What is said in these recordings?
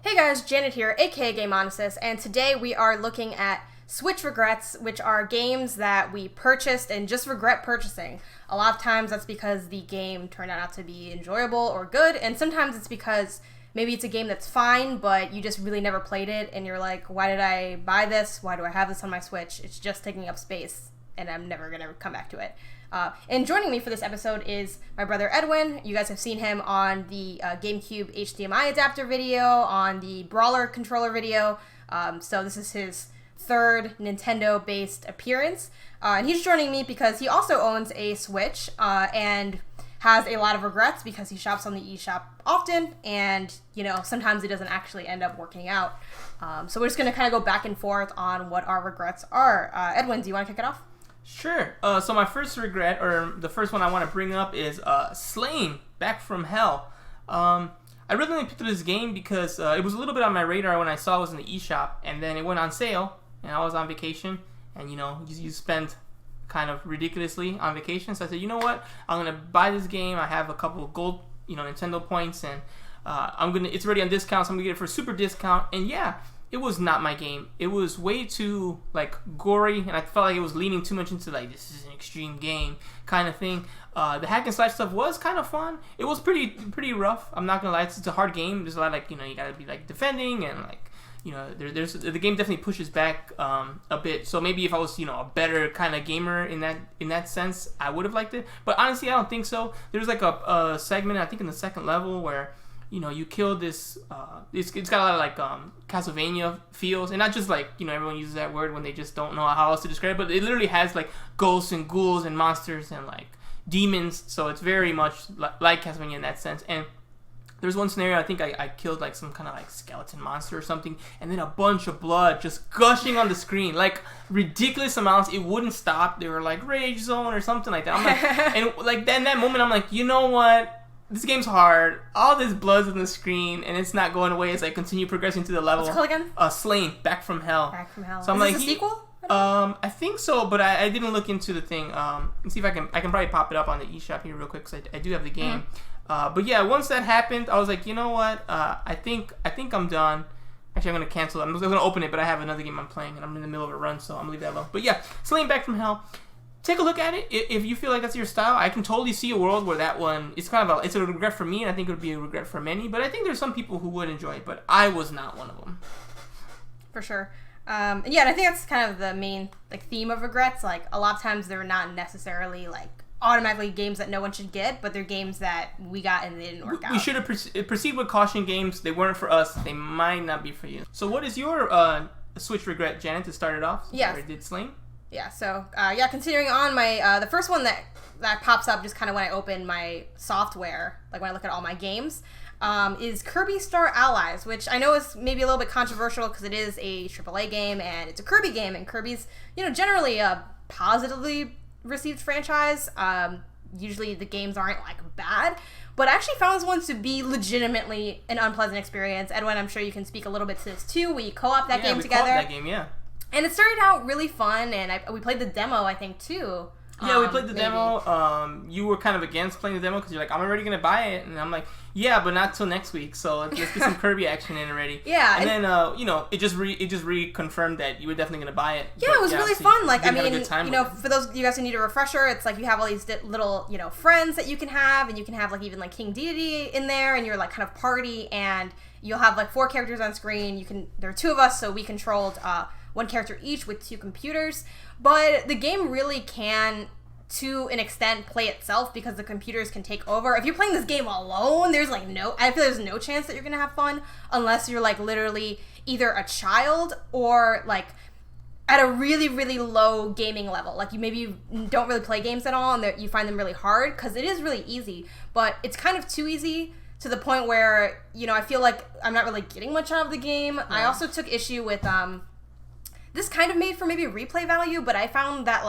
Hey guys, Janet here, aka Gameonysus, and today we are looking at Switch regrets, which are games that we purchased and just regret purchasing. A lot of times that's because the game turned out not to be enjoyable or good, and sometimes it's because maybe it's a game that's fine, but you just really never played it, and you're like, why did I buy this? Why do I have this on my Switch? It's just taking up space, and I'm never gonna come back to it. And joining me for this episode is my brother Edwin. You guys have seen him on the GameCube HDMI adapter video, on the Brawler controller video. So this is his third Nintendo-based appearance. And he's joining me because he also owns a Switch and has a lot of regrets because he shops on the eShop often, and sometimes it doesn't actually end up working out. So we're just going to kind of go back and forth on what our regrets are. Edwin, do you want to kick it off? Sure. So my first regret, or the first one I want to bring up, is Slain, Back from Hell. I really only picked up this game because it was a little bit on my radar when I saw it was in the eShop, and then it went on sale, and I was on vacation, and you spend kind of ridiculously on vacation, so I said, you know what, I'm going to buy this game. I have a couple of gold, Nintendo points, and it's already on discount, so I'm going to get it for a super discount, and yeah, it was not my game. It was way too gory, and I felt like it was leaning too much into this is an extreme game kind of thing. The hack and slash stuff was kind of fun. It was pretty rough. I'm not gonna lie. It's a hard game. There's a lot you gotta be defending, and there's the game definitely pushes back a bit. So maybe if I was a better kind of gamer in that sense, I would have liked it. But honestly, I don't think so. There's a segment, I think, in the second level where you kill this, it's got a lot of Castlevania feels, and not just everyone uses that word when they just don't know how else to describe it, but it literally has ghosts and ghouls and monsters and demons, so it's very much like Castlevania in that sense. And there's one scenario, I think I killed some kind of skeleton monster or something, and then a bunch of blood just gushing on the screen, ridiculous amounts. It wouldn't stop. They were rage zone or something like that. I'm and in that moment, I'm like, you know what? This game's hard. All this blood's on the screen, and it's not going away as I continue progressing to the level. What's it called again? Slain, Back from Hell. Back from Hell. So I'm Is this a sequel? I think so, but I didn't look into the thing. Let's see if I can probably pop it up on the eShop here real quick, because I do have the game. Mm-hmm. But yeah, once that happened, I was like, you know what? I think I'm done. Actually, I'm gonna cancel it. I'm gonna open it, but I have another game I'm playing, and I'm in the middle of a run, so I'm gonna leave that alone. But yeah, Slain, Back from Hell. Take a look at it. If you feel like that's your style, I can totally see a world where that one, it's a regret for me, and I think it would be a regret for many, but I think there's some people who would enjoy it, but I was not one of them. For sure. And I think that's kind of the main theme of regrets. A lot of times they're not necessarily automatically games that no one should get, but they're games that we got and they didn't work out. We should have proceed with caution. Games, they weren't for us, they might not be for you. So what is your Switch regret, Janet, to start it off? Yeah. Did Slain? Yeah, so, continuing on, my the first one that pops up just kind of when I open my software, when I look at all my games, is Kirby Star Allies, which I know is maybe a little bit controversial because it is a AAA game, and it's a Kirby game, and Kirby's, generally a positively received franchise. Usually the games aren't, bad, but I actually found this one to be legitimately an unpleasant experience. Edwin, I'm sure you can speak a little bit to this, too. We co-op that game together. Yeah, we co-op that game, yeah. And it started out really fun, and we played the demo, I think, too. Yeah, we played the demo. You were kind of against playing the demo because you're like, I'm already going to buy it. And I'm like, yeah, but not till next week. So let's get some Kirby action in already. Yeah. And then, it just reconfirmed that you were definitely going to buy it. Yeah, it was really fun. For those of you guys who need a refresher, it's you have all these little, friends that you can have, and you can have even King Deity in there, and you're kind of party, and you'll have 4 characters on screen. There are 2 of us, so we controlled 1 character each with 2 computers. But the game really can, to an extent, play itself because the computers can take over. If you're playing this game alone, there's I feel there's no chance that you're gonna have fun unless you're literally either a child or at a really, really low gaming level. You don't really play games at all and you find them really hard, because it is really easy, but it's kind of too easy to the point where, I feel like I'm not really getting much out of the game. Yeah. I also took issue with, this kind of made for maybe replay value, but I found that,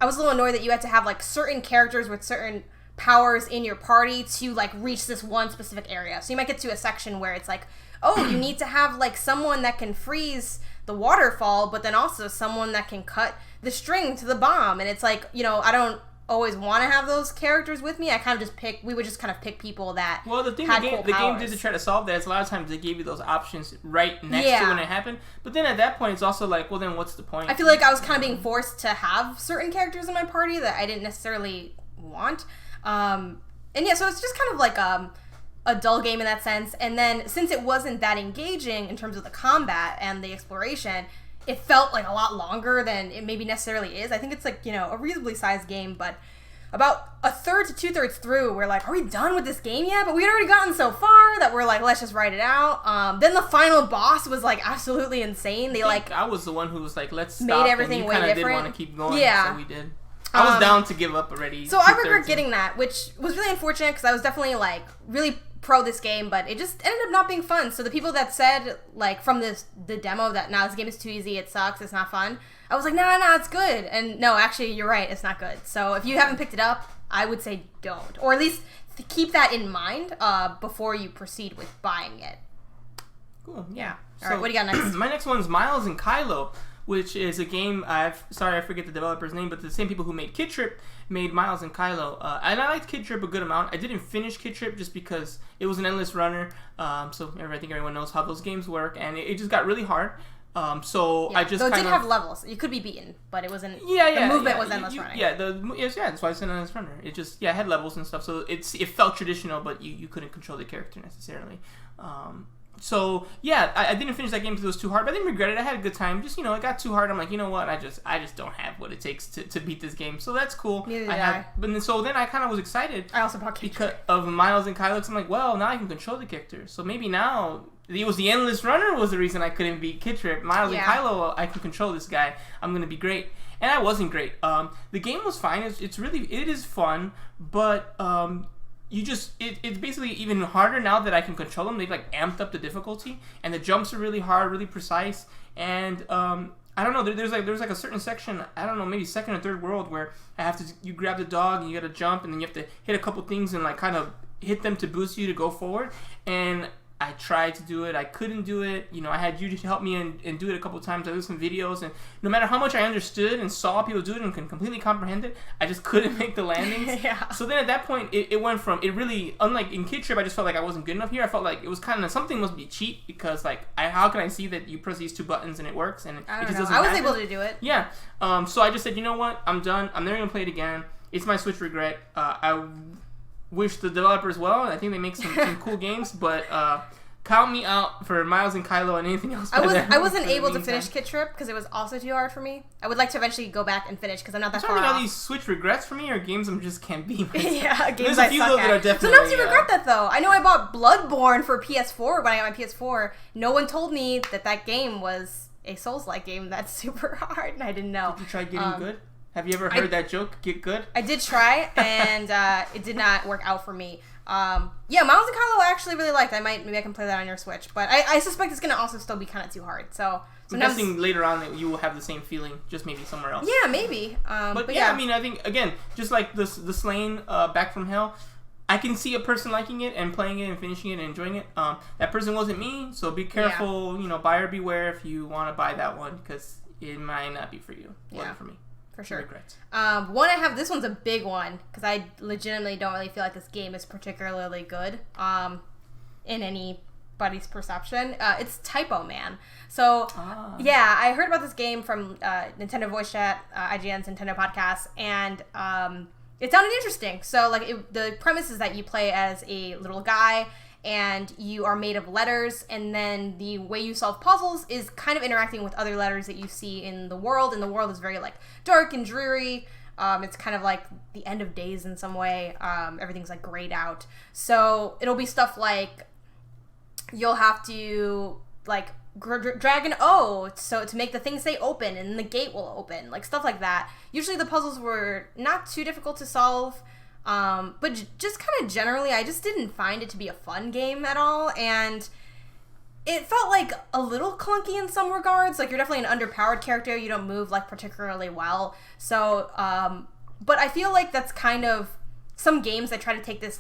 I was a little annoyed that you had to have, certain characters with certain powers in your party to, reach this one specific area. So you might get to a section where it's oh, you need to have, someone that can freeze the waterfall, but then also someone that can cut the string to the bomb. And it's I don't always want to have those characters with me. We would just kind of pick people that the thing had the game did to try to solve that is a lot of times they gave you those options right next to when it happened. But then at that point, it's also like, well, then what's the point? I feel like I was kind of being forced to have certain characters in my party that I didn't necessarily want. So it's just kind of like a dull game in that sense. And then since it wasn't that engaging in terms of the combat and the exploration, it felt like a lot longer than it maybe necessarily is. I think it's like, a reasonably sized game, but about a third to 2/3 through, we're like, are we done with this game yet? But we had already gotten so far that we're like, let's just write it out. Then the final boss was like absolutely insane. I was the one who was like, let's stop. Made everything way different. Did want to keep going, yeah. So we did. I was down to give up already. So I regret getting that, which was really unfortunate because I was definitely like really pro this game, but it just ended up not being fun. So the people that said like from the demo that this game is too easy, it sucks, it's not fun, I was like, no, it's good. And no, actually, you're right, it's not good. So if you haven't picked it up, I would say don't, or at least keep that in mind before you proceed with buying it. Cool. Yeah. All right, what do you got next? My next one's Miles and Kylo, which is a game I forget the developer's name, but the same people who made Kid Trip made Miles and Kylo. And I liked Kid Trip a good amount. I didn't finish Kid Trip just because it was an endless runner. So I think everyone knows how those games work, and it just got really hard. I just so it did have levels. You could be beaten, but it wasn't. The movement was endless running. That's why it's an endless runner. It just it had levels and stuff, so it felt traditional, but you couldn't control the character necessarily. I didn't finish that game because it was too hard, but I didn't regret it. I had a good time. Just, it got too hard. I'm like, you know what? I just don't have what it takes to beat this game. So that's cool. Neither did I. So then I kind of was excited. I also bought because of Miles and Kylo. I'm like, well, now I can control the character. So maybe now it was the endless runner was the reason I couldn't beat Kid Trip. Miles and Kylo, I can control this guy. I'm gonna be great. And I wasn't great. The game was fine. It is fun, but it's basically even harder now that I can control them. They've like amped up the difficulty, and the jumps are really hard, really precise. And I don't know. There's like a certain section, I don't know, maybe second or third world where you grab the dog and you got to jump, and then you have to hit a couple things and like kind of hit them to boost you to go forward. And I tried to do it. I couldn't do it. I had you to help me and do it a couple times. I did some videos, and no matter how much I understood and saw people do it and can completely comprehend it, I just couldn't make the landings. Yeah. So then at that point, it went from, it really, unlike in Kid Trip, I just felt like I wasn't good enough here. I felt like it was kind of, something must be cheap because like, how can I see that you press these two buttons and it works? And it just doesn't happen. I was able to do it. Yeah. So I just said, you know what? I'm done. I'm never going to play it again. It's my Switch regret. I wish the developers well. I think they make some cool games, but count me out for Miles and Kylo and anything else. I wasn't able to finish Kid Trip because it was also too hard for me. I would like to eventually go back and finish because I'm not that far off. Are these Switch regrets for me or games I just can't beat myself? Yeah, games There's a few I suck that are definitely. Sometimes you regret that though. I know I bought Bloodborne for PS4 when I got my PS4. No one told me that game was a Souls-like game that's super hard, and I didn't know. Did you try getting good? Have you ever heard that joke? Get good? I did try, and it did not work out for me. Miles and Kylo I actually really liked. Maybe I can play that on your Switch, but I suspect it's gonna also still be kind of too hard. So I'm guessing later on that you will have the same feeling, just maybe somewhere else. Yeah, maybe. But yeah, I mean, I think again, just like the Slain Back from Hell, I can see a person liking it and playing it and finishing it and enjoying it. That person wasn't me, so be careful. Yeah. Buyer beware if you want to buy that one because it might not be for you. It wasn't for me. For sure. Regrets. One I have, this one's a big one because I legitimately don't really feel like this game is particularly good in anybody's perception. It's Typo Man. So, I heard about this game from Nintendo Voice Chat, IGN's Nintendo podcast, and it sounded interesting. So, the premise is that you play as a little guy, and you are made of letters, and then the way you solve puzzles is kind of interacting with other letters that you see in the world, and the world is very dark and dreary. It's kind of like the end of days in some way. Everything's grayed out. So it'll be stuff like you'll have to drag an O so to make the thing say open, and the gate will open, stuff like that. Usually the puzzles were not too difficult to solve. But just kind of generally, I just didn't find it to be a fun game at all, and it felt a little clunky in some regards. You're definitely an underpowered character, you don't move particularly well, so, but I feel that's kind of some games that try to take this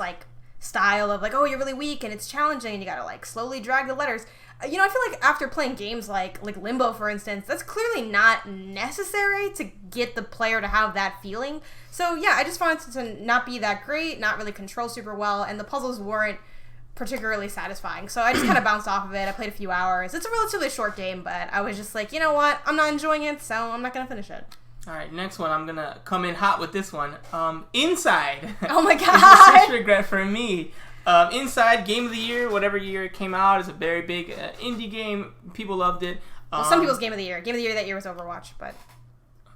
style of oh, you're really weak and it's challenging and you gotta slowly drag the letters. I feel like after playing games like Limbo, for instance, that's clearly not necessary to get the player to have that feeling. So yeah, I just found it to not be that great, not really control super well, and the puzzles weren't particularly satisfying. So I just kind of bounced off of it. I played a few hours. It's a relatively short game, but I was just like, you know what? I'm not enjoying it, so I'm not going to finish it. All right, next one. I'm going to come in hot with this one. Inside. Oh my God. It's such a regret for me. Inside, Game of the Year, whatever year it came out, is a very big indie game. People loved it. Well, some people's Game of the Year. Game of the Year that year was Overwatch, but...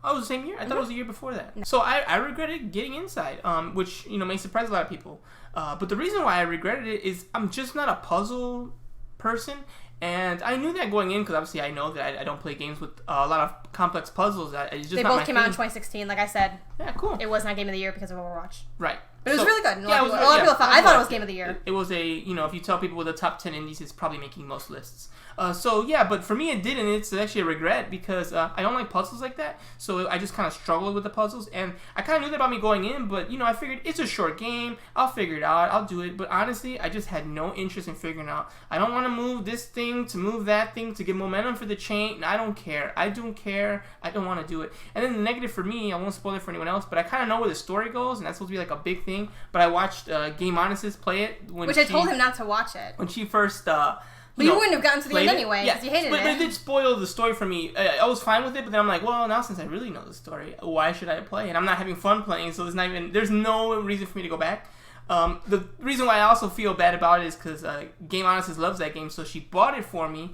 Oh, it was the same year? I thought it was the year before that. No. So I regretted getting Inside, which, may surprise a lot of people. But the reason why I regretted it is I'm just not a puzzle person. And I knew that going in because obviously I know that I don't play games with a lot of complex puzzles. It's just they not both came out in 2016, like I said. Yeah, cool. It was not Game of the Year because of Overwatch. Right. But it was really good. A lot of people thought. I thought it was Game of the Year. It was if you tell people with the top 10 indies, it's probably making most lists. But for me it didn't. It's actually a regret because I don't like puzzles like that. So I just kind of struggled with the puzzles. And I kind of knew that about me going in, but, I figured it's a short game. I'll figure it out. I'll do it. But honestly, I just had no interest in figuring out. I don't want to move this thing to move that thing to get momentum for the chain. I don't care. I don't care. I don't want to do it. And then the negative for me, I won't spoil it for anyone else, but I kind of know where the story goes, and that's supposed to be like a big thing. But I watched Gameonysus play it. I told him not to watch it. When she first... But you wouldn't have gotten to the end anyway, because you hated it. But it did spoil the story for me. I was fine with it, but then I'm like, well, now since I really know the story, why should I play? And I'm not having fun playing, so there's no reason for me to go back. The reason why I also feel bad about it is because Gameonysus loves that game, so she bought it for me.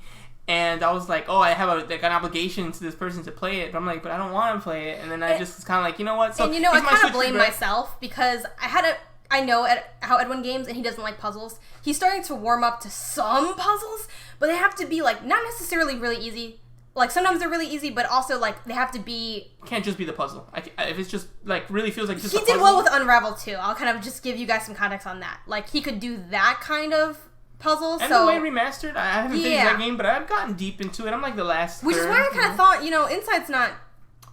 And I was like, oh, I have an obligation to this person to play it. But I'm like, but I don't want to play it. And then I just was kind of like, you know what? So and I kind of blame myself because I know how Edwin games, and he doesn't like puzzles. He's starting to warm up to some puzzles, but they have to be, not necessarily really easy. Sometimes they're really easy, but also, they have to be... Can't just be the puzzle. If it's just, really feels like just a puzzle. He did well with Unravel, too. I'll kind of just give you guys some context on that. He could do that kind of puzzle, and the way Remastered, I haven't finished that game, but I've gotten deep into it. I'm, the last Which is why I kind of thought, Inside's not...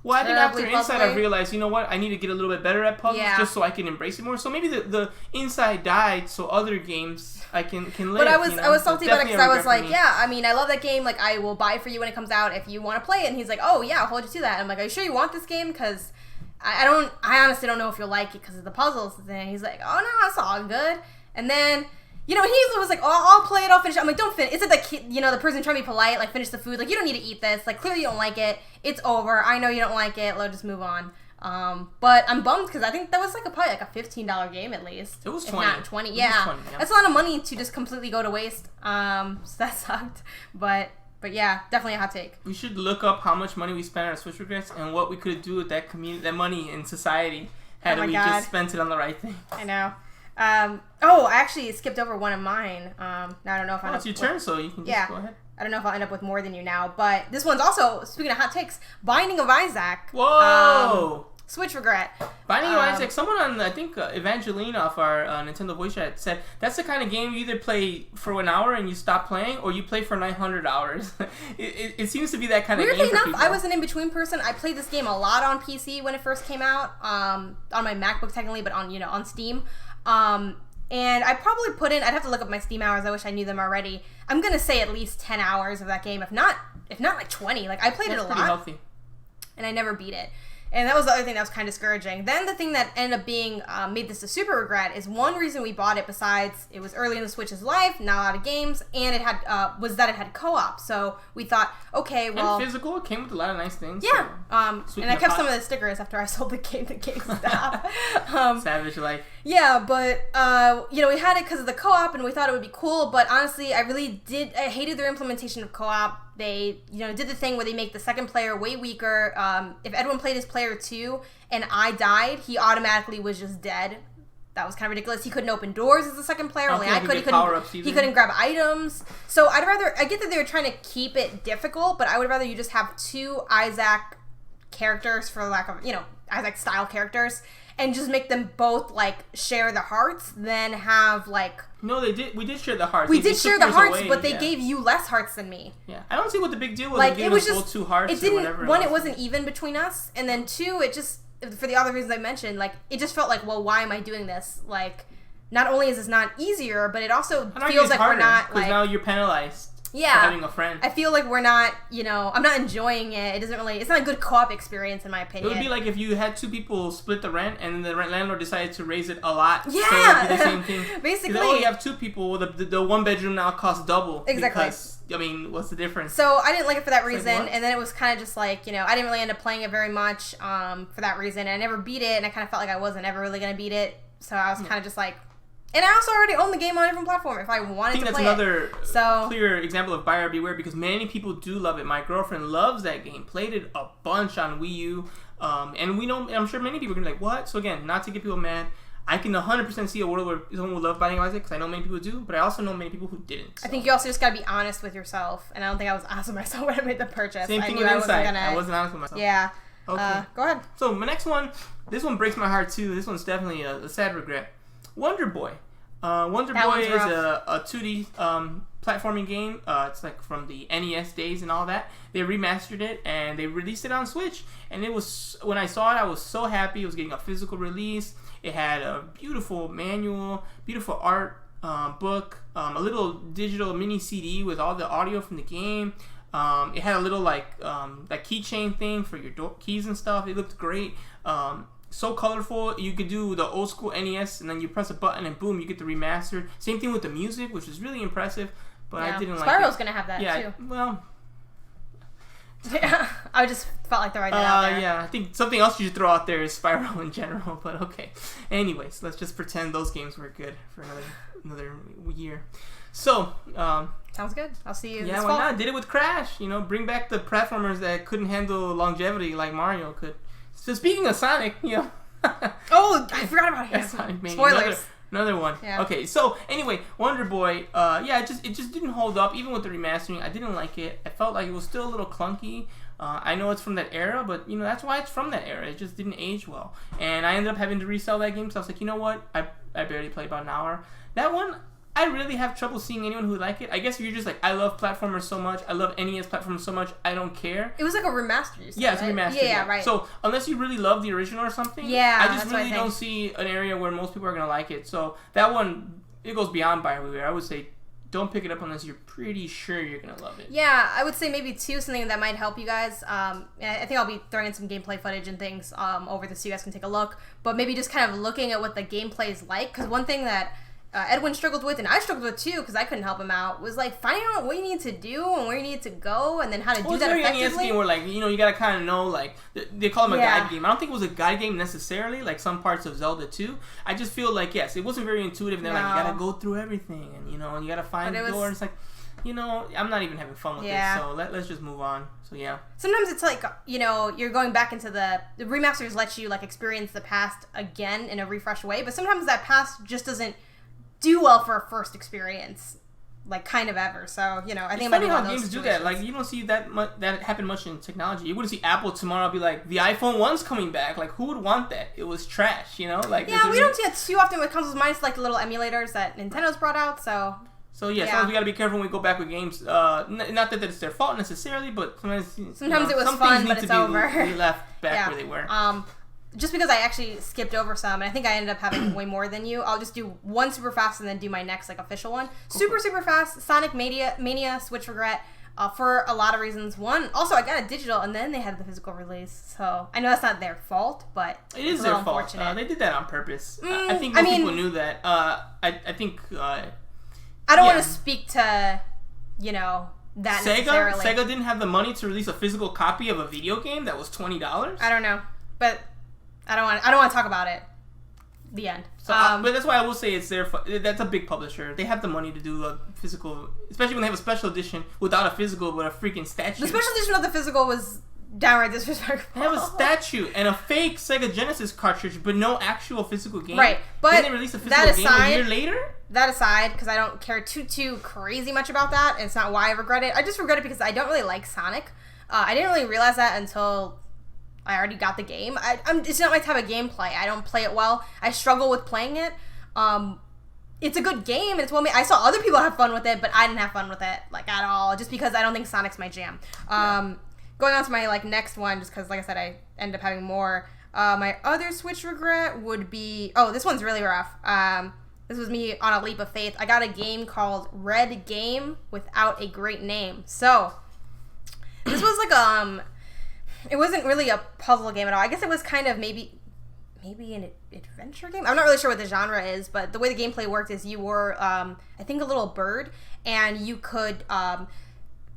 Well, I think after Inside, I realized, you know what? I need to get a little bit better at puzzles just so I can embrace it more. So maybe the Inside died, so other games I can live. But I was salty about it because I was like, I love that game. I will buy it for you when it comes out if you want to play it. And he's like, oh yeah, I'll hold you to that. I'm like, are you sure you want this game? Because I honestly don't know if you'll like it because of the puzzles. And he's like, oh no, it's all good. And then. He was like, oh, I'll play it, I'll finish it. I'm like, don't finish. Is it the person trying to be polite, finish the food? You don't need to eat this. Clearly you don't like it. It's over. I know you don't like it. Let's just move on. But I'm bummed because I think that was probably a $15 game at least. It was 20. If not 20. Yeah. 20, yeah. That's a lot of money to just completely go to waste. So that sucked. But yeah, definitely a hot take. We should look up how much money we spent on our Switch regrets and what we could do with that money in society had we just spent it on the right thing. I know. I actually skipped over one of mine. Now I don't know if it's your turn, so you can just go ahead. I don't know if I'll end up with more than you now, but this one's also, speaking of hot takes, Binding of Isaac. Whoa! Switch regret. Binding of Isaac, someone on, I think, Evangeline off our Nintendo Voice Chat said, that's the kind of game you either play for an hour and you stop playing, or you play for 900 hours. it seems to be that kind of game for people. Weirdly enough, I was an in-between person. I played this game a lot on PC when it first came out, on my MacBook technically, but on Steam. And I probably put in, I'd have to look up my Steam hours, I wish I knew them already. I'm gonna say at least 10 hours of that game, if not 20. I played it a lot. Pretty healthy. And I never beat it. And that was the other thing that was kind of discouraging. Then the thing that ended up being, made this a super regret is one reason we bought it besides it was early in the Switch's life, not a lot of games, and it had, was that it had co-op. So we thought, okay, well. And physical, it came with a lot of nice things. Yeah. So and I kept some of the stickers after I sold the game to GameStop. Savage life. Yeah, but, we had it because of the co-op and we thought it would be cool, but honestly, I hated their implementation of co-op. They, did the thing where they make the second player way weaker. If Edwin played as player 2 and I died, he automatically was just dead. That was kind of ridiculous. He couldn't open doors as the second player. Only I could. He couldn't grab items. So I get that they were trying to keep it difficult, but I would rather you just have 2 Isaac characters, for lack of, Isaac style characters, and just make them both share the hearts than have No, they did. We did share the hearts. We did share the hearts, but they gave you less hearts than me. Yeah, I don't see what the big deal was. It was just 2 hearts. It didn't. It wasn't even between us, and then 2, it just, for the other reasons I mentioned, it just felt well, why am I doing this? Not only is this not easier, but it also feels like harder, we're not because now you're penalized. Yeah. having a friend. I feel like we're not, I'm not enjoying it. It's not a good co-op experience in my opinion. It would be like if you had two people split the rent and the landlord decided to raise it a lot. Yeah. So it would be the same thing. Basically. You have two people, the one bedroom now costs double. Exactly. Because, what's the difference? So I didn't like it for that reason. And then it was kind of just like, I didn't really end up playing it very much for that reason. And I never beat it. And I kind of felt like I wasn't ever really going to beat it. So I was kind of just like... And I also already own the game on a different platform if I wanted to play it. I think that's another clear example of buyer beware because many people do love it. My girlfriend loves that game. Played it a bunch on Wii U. And I'm sure many people are going to be like, what? So again, not to get people mad, I can 100% see a world where someone would love Binding of Isaac because I know many people do, but I also know many people who didn't. So. I think you also just got to be honest with yourself. And I don't think I was honest with myself when I made the purchase. Same thing with Inside. I wasn't honest with myself. Yeah. Okay. Go ahead. So my next one, this one breaks my heart too. This one's definitely a sad regret. Wonder Boy. Wonder Boy is a 2D platforming game. It's like from the NES days and all that. They remastered it and they released it on Switch. And it was, when I saw it, I was so happy. It was getting a physical release. It had a beautiful manual, beautiful art book, a little digital mini CD with all the audio from the game. It had a little like keychain thing for your keys and stuff. It looked great. So colorful. You could do the old school NES and then you press a button and boom, you get the remastered. Same thing with the music, which was really impressive, but I didn't like it. Spyro's gonna have that too. Well, I just felt like throwing it out there. Yeah, I think something else you should throw out there is Spyro in general, but okay. Anyways, let's just pretend those games were good for another year. So, sounds good. I'll see you. Yeah, why not? Did it with Crash. Bring back the platformers that couldn't handle longevity like Mario could. So speaking of Sonic, oh, I forgot about him. Sonic Mania. Spoilers. Another one. Yeah. Okay, so anyway, Wonder Boy, it just didn't hold up even with the remastering. I didn't like it. I felt like it was still a little clunky. I know it's from that era, but that's why it's from that era. It just didn't age well, and I ended up having to resell that game. So I was like, you know what? I barely played about an hour. That one, I really have trouble seeing anyone who would like it. I guess if you're just like, I love platformers so much, I love NES platformers so much, I don't care. It was like a remaster, you said, yeah, it's a remaster. Yeah, right. So unless you really love the original or something, I just really don't see an area where most people are going to like it. So that one, it goes beyond buyer beware. I would say don't pick it up unless you're pretty sure you're going to love it. Yeah, I would say maybe too, something that might help you guys. I think I'll be throwing in some gameplay footage and things over this so you guys can take a look. But maybe just kind of looking at what the gameplay is like. Because one thing that Edwin struggled with, and I struggled with too, because I couldn't help him out, was like finding out what you need to do and where you need to go, and then how to do that effectively. It's a game where like you gotta kind of know, like they call them a guide game. I don't think it was a guide game necessarily, like some parts of Zelda 2. I just feel like it wasn't very intuitive. And they're like, you gotta go through everything, and you gotta find the door. And it's like, I'm not even having fun with it. So let's just move on. So yeah. Sometimes it's like you're going back into the remasters let you like experience the past again in a refreshed way, but sometimes that past just doesn't do well for a first experience, like kind of ever. So I think it's funny how games do that. Like you don't see that happen much in technology. You wouldn't see Apple tomorrow be like, the iPhone 1's coming back. Like who would want that? It was trash, Like we don't see it too often with consoles. Minus like the little emulators that Nintendo's brought out. So sometimes we gotta be careful when we go back with games. Not that it's their fault necessarily, but sometimes it was fun, but it's over. We left back where they were. Just because I actually skipped over some, and I think I ended up having way more than you, I'll just do one super fast and then do my next like official one. Super fast, Sonic Mania Switch regret, for a lot of reasons. One, also I got a digital, and then they had the physical release, so I know that's not their fault, but it is their fault. They did that on purpose. I think most people knew that. I think. I don't want to speak to, that necessarily. Sega didn't have the money to release a physical copy of a video game that was $20. I don't know, but. I don't want to talk about it. The end. So, but that's why I will say it's that's a big publisher. They have the money to do a physical, especially when they have a special edition without a physical but a freaking statue. The special edition of the physical was downright disrespectful. They have a statue and a fake Sega Genesis cartridge, but no actual physical game. Right, but then they released a physical game a year later. That aside, because I don't care too crazy much about that, and it's not why I regret it. I just regret it because I don't really like Sonic. I didn't really realize that until I already got the game. It's not my type of gameplay. I don't play it well. I struggle with playing it. It's a good game, and it's well made. I saw other people have fun with it, but I didn't have fun with it like at all, just because I don't think Sonic's my jam. Going on to my like next one, just because like I said, I ended up having more. My other Switch regret would be this one's really rough. this was me on a leap of faith. I got a game called Red Game Without a Great Name. So this was like it wasn't really a puzzle game at all. I guess it was kind of maybe an adventure game. I'm not really sure what the genre is, but the way the gameplay worked is you were I think a little bird, and you could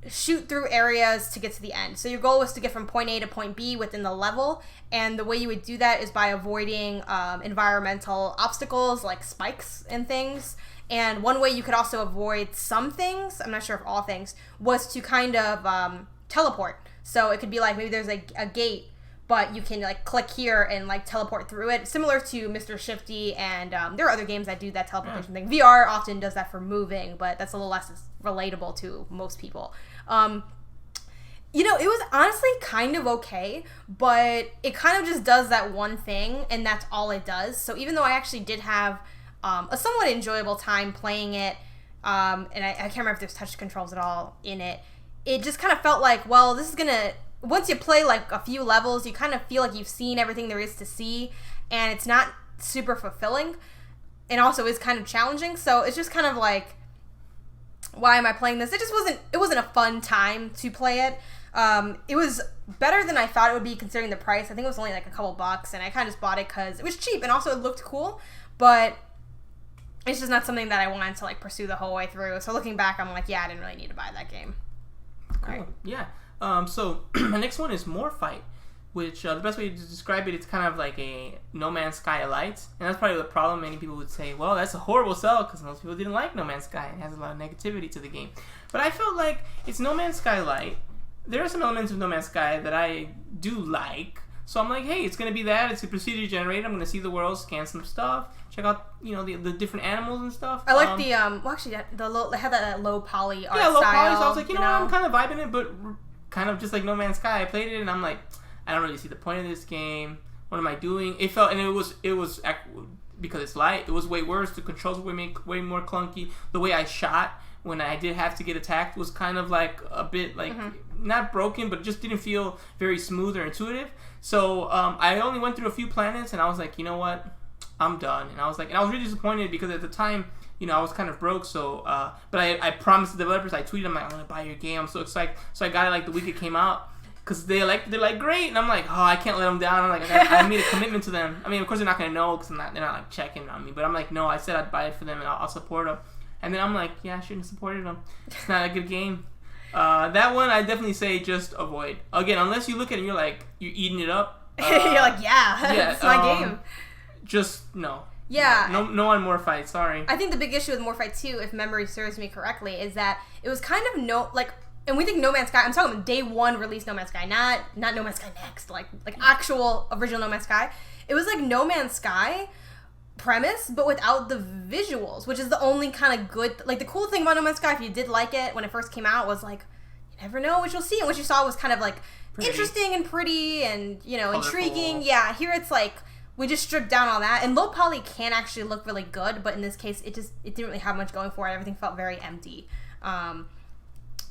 shoot through areas to get to the end. So your goal was to get from point A to point B within the level, and the way you would do that is by avoiding environmental obstacles like spikes and things. And one way you could also avoid some things, I'm not sure if all things, was to kind of teleport. So it could be like maybe there's a gate, but you can like click here and like teleport through it, similar to Mr. Shifty, and there are other games that do that teleportation thing. VR often does that for moving, but that's a little less relatable to most people. It was honestly kind of okay, but it kind of just does that one thing, and that's all it does. So even though I actually did have a somewhat enjoyable time playing it, and I can't remember if there's touch controls at all in it, it just kind of felt like, well, this is gonna... Once you play like a few levels, you kind of feel like you've seen everything there is to see, and it's not super fulfilling, and also is kind of challenging. So it's just kind of like, why am I playing this? It wasn't a fun time to play it. It was better than I thought it would be considering the price. I think it was only like a couple bucks, and I kind of just bought it because it was cheap, and also it looked cool, but it's just not something that I wanted to like pursue the whole way through. So looking back, I'm like, yeah, I didn't really need to buy that game. Cool. Right. Yeah. So my next one is Morphite, which the best way to describe it, it's kind of like a No Man's Sky light, and that's probably the problem. Many people would say, well, that's a horrible sell because most people didn't like No Man's Sky. It has a lot of negativity to the game, but I felt like it's No Man's Sky light. There are some elements of No Man's Sky that I do like, so I'm like, hey, it's gonna be that. It's a procedure generated. I'm gonna see the world, scan some stuff, check out the different animals and stuff. I like they had that low poly art style. Low poly. So I was like, you know what, I'm kind of vibing it, but kind of just like No Man's Sky. I played it and I'm like, I don't really see the point of this game. What am I doing? It felt, and it was because it's light, it was way worse. The controls were way more clunky. The way I shot when I did have to get attacked was kind of like a bit like not broken, but it just didn't feel very smooth or intuitive. So I only went through a few planets and I was like, you know what, I'm done. And I was really disappointed because at the time, I was kind of broke, so, but I promised the developers, I tweeted them, I'm going to buy your game, I'm so excited, so I got it like the week it came out, because they're like, great, and I'm like, oh, I can't let them down, I'm like, I made a commitment to them. I mean, of course they're not going to know, because they're not like checking on me, but I'm like, no, I said I'd buy it for them, and I'll support them, and then I'm like, yeah, I shouldn't have supported them, it's not a good game. That one, I definitely say just avoid. Again, unless you look at it and you're like, you're eating it up. You're like, yeah, it's my game. Just, no. Yeah. No on Morphite, sorry. I think the big issue with Morphite 2, if memory serves me correctly, is that it was kind of and we think No Man's Sky, I'm talking about day one release No Man's Sky, not No Man's Sky Next, like actual original No Man's Sky. It was like No Man's Sky premise, but without the visuals, which is the only kind of good, like the cool thing about No Man's Sky, if you did like it when it first came out, was like, you never know what you'll see, and what you saw was kind of like interesting and pretty and, colorful. Intriguing. Yeah, here it's like, we just stripped down all that, and low poly can actually look really good, but in this case, it didn't really have much going for it. Everything felt very empty.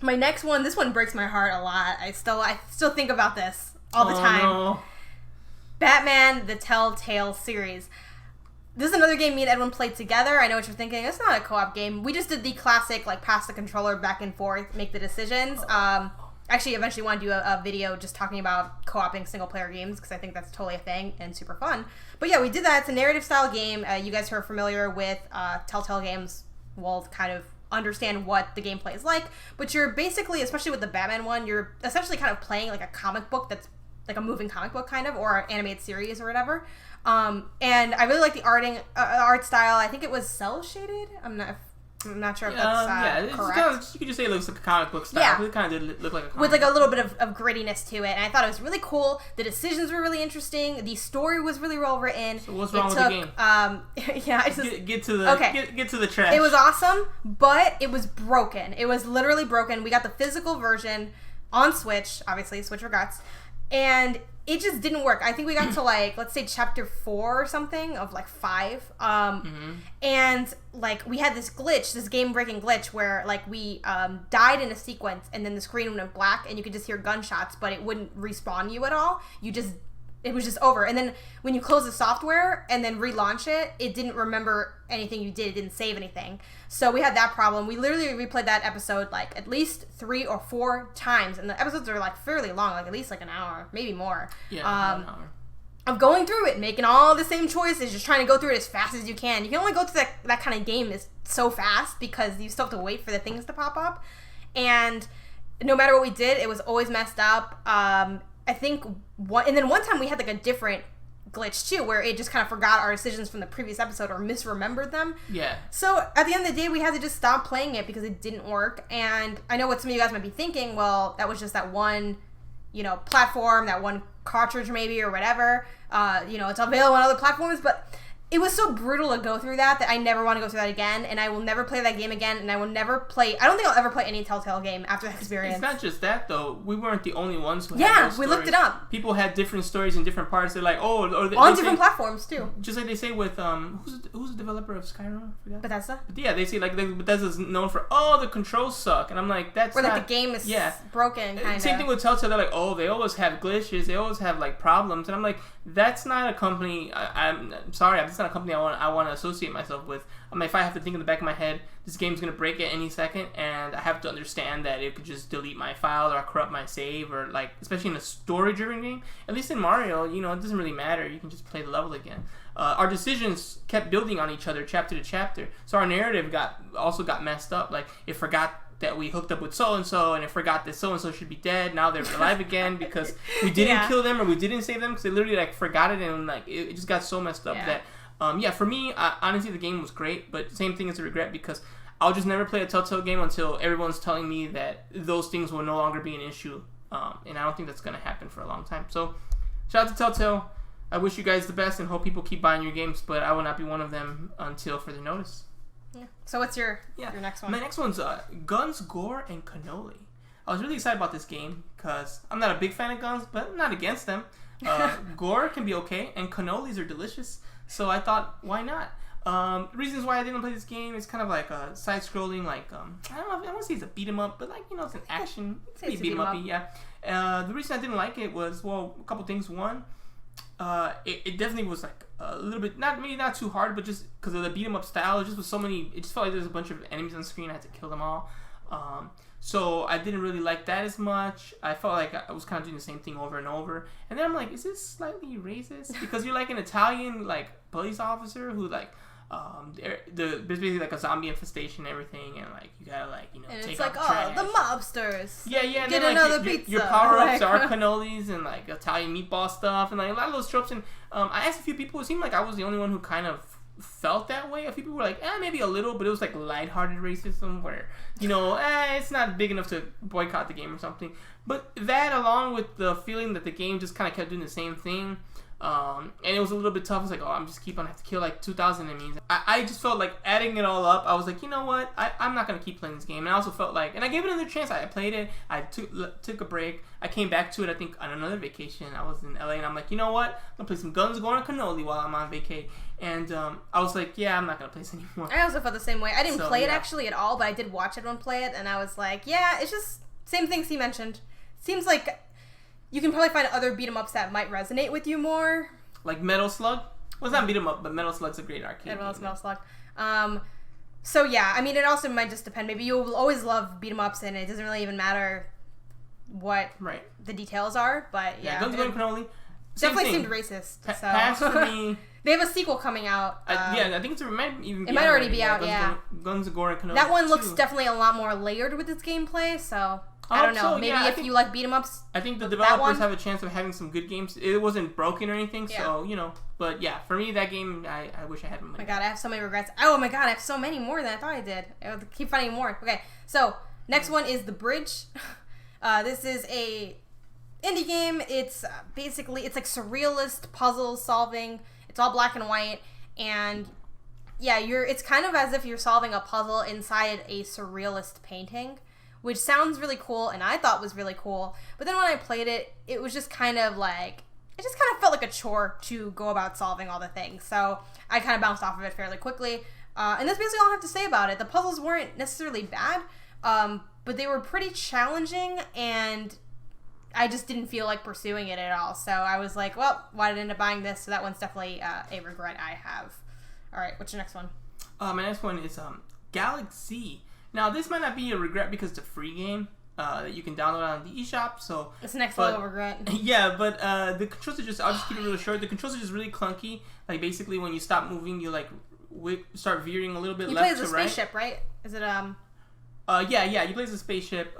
My next one, this one breaks my heart a lot. I still think about this all the time. No. Batman: The Telltale Series. This is another game me and Edwin played together. I know what you're thinking. It's not a co-op game. We just did the classic, like, pass the controller back and forth, make the decisions. Actually, eventually want to do a video just talking about co-oping single-player games, because I think that's totally a thing and super fun. But yeah, we did that. It's a narrative-style game. You guys who are familiar with Telltale games will kind of understand what the gameplay is like. But you're basically, especially with the Batman one, you're essentially kind of playing like a comic book that's like a moving comic book kind of, or an animated series or whatever. And I really like the art style. I think it was cel-shaded. I'm not sure if that's correct. You could just say it looks like a comic book style. Yeah. It kind of did look like a comic book. With like a little bit of grittiness to it. And I thought it was really cool. The decisions were really interesting. The story was really well written. So what's wrong with the game? Get to the trash. It was awesome, but it was broken. It was literally broken. We got the physical version on Switch, obviously, Switch regrets. And it just didn't work. I think we got to like, let's say chapter 4 or something of like 5. And like we had this glitch, this game-breaking glitch where like we died in a sequence and then the screen went black and you could just hear gunshots, but it wouldn't respawn you at all. You just it was just over. And then when you close the software and then relaunch it, it didn't remember anything you did. It didn't save anything. So we had that problem. We literally replayed that episode like at least 3 or 4 times. And the episodes are like fairly long, like at least like an hour, maybe more. Yeah, an hour. Of going through it, making all the same choices, just trying to go through it as fast as you can. You can only go through that kind of game is so fast because you still have to wait for the things to pop up. And no matter what we did, it was always messed up. I think and then one time we had like a different glitch too, where it just kind of forgot our decisions from the previous episode or misremembered them. Yeah. So at the end of the day, we had to just stop playing it because it didn't work. And I know what some of you guys might be thinking. Well, that was just that one, platform, that one cartridge maybe or whatever. It's available on other platforms, but it was so brutal to go through that I never want to go through that again, and I will never play that game again, and I don't think I'll ever play any Telltale game after that experience. It's not just that, though. We weren't the only ones who had those stories. We looked it up. People had different stories in different parts. They're like, on different platforms, too. Just like they say with, who's the developer of Skyrim? I forgot. Bethesda? But yeah, they say, like, Bethesda's known for, the controls suck. And I'm like, that's not... Or, like, the game is broken, kind of. Same thing with Telltale. They're like, they always have glitches. They always have, like, problems. And I'm like, that's not a company... I'm sorry, that's not a company I want to associate myself with. If I have to think in the back of my head, this game's going to break at any second, and I have to understand that it could just delete my file or corrupt my save, or like, especially in a story-driven game. At least in Mario, it doesn't really matter. You can just play the level again. Our decisions kept building on each other, chapter to chapter. So our narrative also got messed up. Like, it forgot that we hooked up with so-and-so, and it forgot that so-and-so should be dead. Now they're alive again because we didn't kill them or we didn't save them because they literally, like, forgot it, and, like, it just got so messed up that... for me, honestly, the game was great, but same thing as a regret because I'll just never play a Telltale game until everyone's telling me that those things will no longer be an issue, and I don't think that's going to happen for a long time. So, shout out to Telltale. I wish you guys the best and hope people keep buying your games, but I will not be one of them until further notice. Yeah. So what's your next one? My next one's Guns, Gore, and Cannoli. I was really excited about this game because I'm not a big fan of guns, but I'm not against them. Gore can be okay, and cannolis are delicious. So I thought, why not? Reasons why I didn't play this game is kind of like a side-scrolling, like, I don't know, I want to say it's a beat-em-up, but like, it's an action. It's beat-em-up-y, yeah. The reason I didn't like it was, well, a couple things. One, it definitely was like a little bit, maybe not too hard, but just because of the beat-em-up style, it just was it just felt like there was a bunch of enemies on the screen, I had to kill them all. So I didn't really like that as much. I felt like I was kind of doing the same thing over and over. And then I'm like, is this slightly racist? Because you're like an Italian like police officer who like there's basically like a zombie infestation and everything, and like you gotta like and take out the trash. The mobsters. Yeah, and get then, like, another pizza. Your power ups are cannolis and like Italian meatball stuff and like a lot of those tropes. And I asked a few people. It seemed like I was the only one who kind of felt that way. A few people were like, maybe a little, but it was like lighthearted racism where, it's not big enough to boycott the game or something. But that, along with the feeling that the game just kind of kept doing the same thing, and it was a little bit tough. I was like, I'm just keep on have to kill like 2,000 enemies. I just felt like adding it all up, I was like, you know what? I'm not going to keep playing this game. And I also felt like, and I gave it another chance. I played it. I took a break. I came back to it, I think, on another vacation. I was in LA, and I'm like, you know what? I'm going to play some Guns, Gore, and Cannoli while I'm on vacay. And I was like, I'm not going to play this anymore. I also felt the same way. I didn't play it actually at all, but I did watch everyone play it, and I was like, it's just same things he mentioned. Seems like you can probably find other beat-em-ups that might resonate with you more. Like Metal Slug? Well, it's not beat-em-up, but Metal Slug's a great arcade game. Metal Slug. So yeah, I mean, it also might just depend. Maybe you'll always love beat-em-ups, and it doesn't really even matter what the details are, but yeah. Guns, Gore, and Cannoli. Definitely seemed racist. So. Pass for me. They have a sequel coming out. I think it might even be It might already be out, Guns, Gore, and Cannoli. That one looks definitely a lot more layered with its gameplay, so I don't know. So, maybe if you like beat-em-ups. I think the developers have a chance of having some good games. It wasn't broken or anything, so, But yeah, for me, that game, I wish I had money. Oh my god, I have so many regrets. Oh my god, I have so many more than I thought I did. I would keep finding more. Okay, so next one is The Bridge. This is a indie game. It's basically, it's like surrealist puzzle solving. It's all black and white, and it's kind of as if you're solving a puzzle inside a surrealist painting, which sounds really cool, and I thought was really cool. But then when I played it, it was just kind of like, it just kind of felt like a chore to go about solving all the things. So I kind of bounced off of it fairly quickly. And that's basically all I have to say about it. The puzzles weren't necessarily bad, but they were pretty challenging, and I just didn't feel like pursuing it at all. So I was like, well, why did I end up buying this? So that one's definitely a regret I have. All right, what's your next one? My next one is Galaxy. Now, this might not be a regret because it's a free game that you can download on the eShop. So it's the next level regret. Yeah, but the controls are just, I'll just keep it really short. The controls are just really clunky. Like, basically, when you stop moving, you, like, start veering a little bit left to right. You play as a spaceship, right? Is it, Yeah, you play as a spaceship.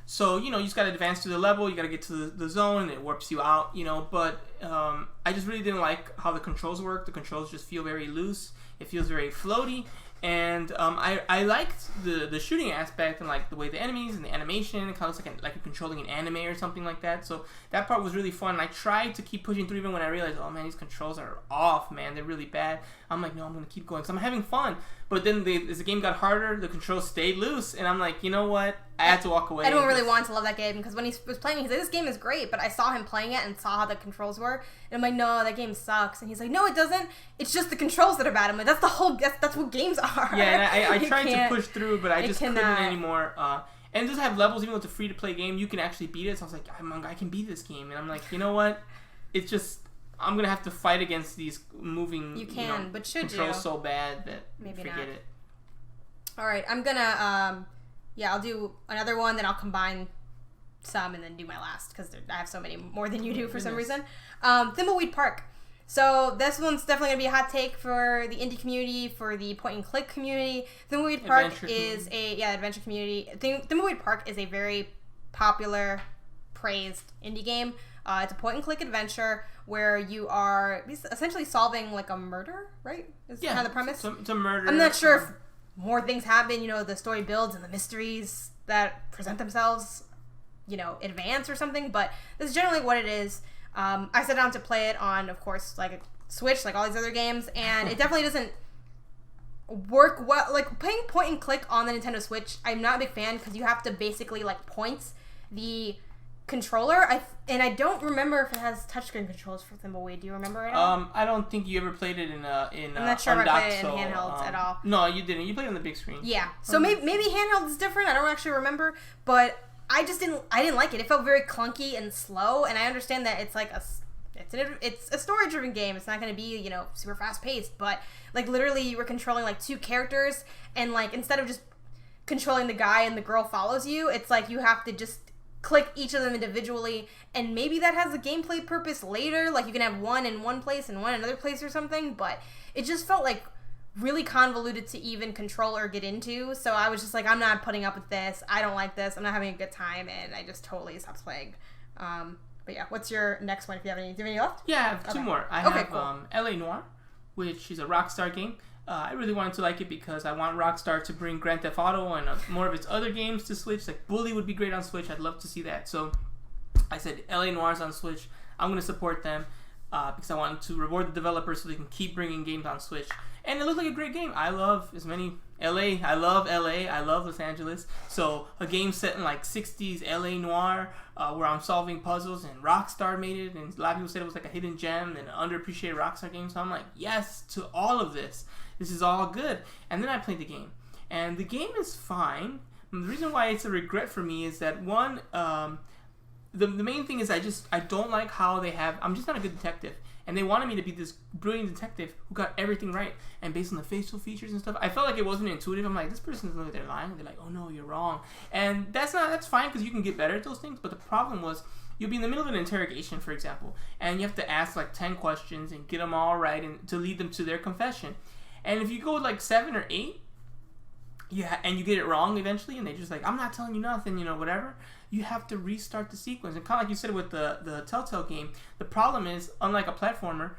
So, you just got to advance through the level. You got to get to the zone, and it warps you out, But I just really didn't like how the controls work. The controls just feel very loose. It feels very floaty. And I liked the shooting aspect and like the way the enemies and the animation. It kind of looks like you're controlling an anime or something like that. So that part was really fun. And I tried to keep pushing through even when I realized, oh man, these controls are off, man. They're really bad. I'm like, no, I'm going to keep going because I'm having fun. But then as the game got harder, the controls stayed loose. And I'm like, you know what? I had to walk away. Edwin really wanted to love that game because when he was playing, he's like, this game is great. But I saw him playing it and saw how the controls were. And I'm like, no, that game sucks. And he's like, no, it doesn't. It's just the controls that are bad. I'm like, that's what games are. Yeah, and I tried to push through, but I just couldn't anymore. And it does have levels, even though it's a free-to-play game, you can actually beat it. So I was like, I can beat this game. And I'm like, you know what? It's just, I'm going to have to fight against these moving but should controls you? So bad that maybe forget not. it. All right, I'm going to, I'll do another one, then I'll combine some and then do my last because I have so many more than you do for some reason. Thimbleweed Park. So this one's definitely going to be a hot take for the indie community, for the point-and-click community. Thimbleweed Park is adventure community. Thimbleweed Park is a very popular, praised indie game. It's a point-and-click adventure where you are essentially solving like a murder, right? Is kind of the premise. It's a murder. I'm not sure if more things happen, the story builds and the mysteries that present themselves, advance or something, but this is generally what it is. I sat down to play it on, of course, like a Switch, like all these other games, and it definitely doesn't work well. Like, playing point and click on the Nintendo Switch, I'm not a big fan because you have to basically, like, point the controller. I don't remember if it has touchscreen controls for Thimbleweed. Do you remember it? I don't think you ever played it in I'm not sure if I played it in handhelds at all. No, you didn't. You played it on the big screen. Yeah. So maybe handheld is different. I don't actually remember, but I didn't like it. It felt very clunky and slow, and I understand that it's like it's a story-driven game. It's not going to be, super fast-paced, but like literally you were controlling like two characters, and like instead of just controlling the guy and the girl follows you, it's like you have to just click each of them individually, and maybe that has a gameplay purpose later, like you can have one in one place and one in another place or something, but it just felt like really convoluted to even control or get into, so I was just like, I'm not putting up with this, I don't like this, I'm not having a good time, and I just totally stopped playing. But yeah, what's your next one if you have any? Do you have any left? Yeah, I have two more. I have cool. L.A. Noire, which is a Rockstar game. I really wanted to like it because I want Rockstar to bring Grand Theft Auto and more of its other games to Switch. Like Bully would be great on Switch. I'd love to see that. So I said L.A. Noire's on Switch. I'm going to support them because I want to reward the developers so they can keep bringing games on Switch. And it looked like a great game. I love as many LA. I love LA. I love Los Angeles. So a game set in like 60s LA noir where I'm solving puzzles, and Rockstar made it, and a lot of people said it was like a hidden gem and an underappreciated Rockstar game. So I'm like, yes to all of this. This is all good. And then I played the game. And the game is fine. And the reason why it's a regret for me is that one, the main thing is I don't like how I'm just not a good detective. And they wanted me to be this brilliant detective who got everything right. And based on the facial features and stuff, I felt like it wasn't intuitive. I'm like, this person doesn't know that they're lying. They're like, oh no, you're wrong. And that's fine because you can get better at those things. But the problem was, you'll be in the middle of an interrogation, for example, and you have to ask like 10 questions and get them all right and to lead them to their confession. And if you go with like 7 or 8, and you get it wrong eventually, and they just like, I'm not telling you nothing, whatever, you have to restart the sequence. And kind of like you said with the Telltale game, the problem is, unlike a platformer,